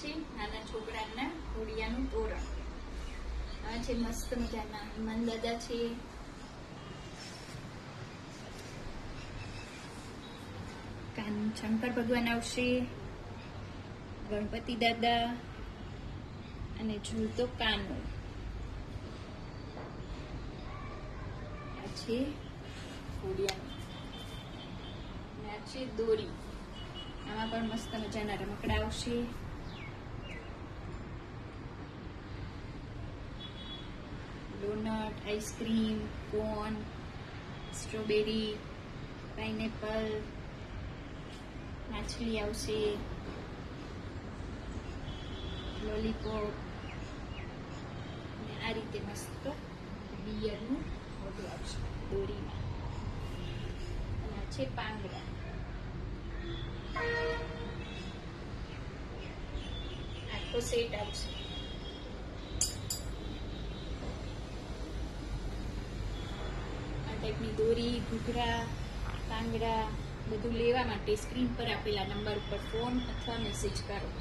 છે નાના છોકરાના ઘોડિયાનું તોરણ. આ છે મસ્ત મજાના હનુમાન દાદા છે. શંકર ભગવાન આવશે, ગણપતિ દાદા અને ઝૂલતો કાનો. આ છે ઘોડિયાનું. આ છે દોરી. આમાં પણ મસ્ત મજાના રમકડા આવશે. ડોનટ, આઈસ્ક્રીમ, કોન, સ્ટ્રોબેરી, પાઇનેપલ, માછલી આવશે, લોલીપોપ, અને આ રીતે મસ્ત બિયરનું મોઢું આવશે દોરીમાં. અને આ છે પાંગડા. આખો સેટ આવશે. આ ટાઈપની દોરી, ઘૂઘરા, પાંગડા બધું લેવા માટે સ્ક્રીન પર આપેલા નંબર પર ફોન અથવા મેસેજ કરો.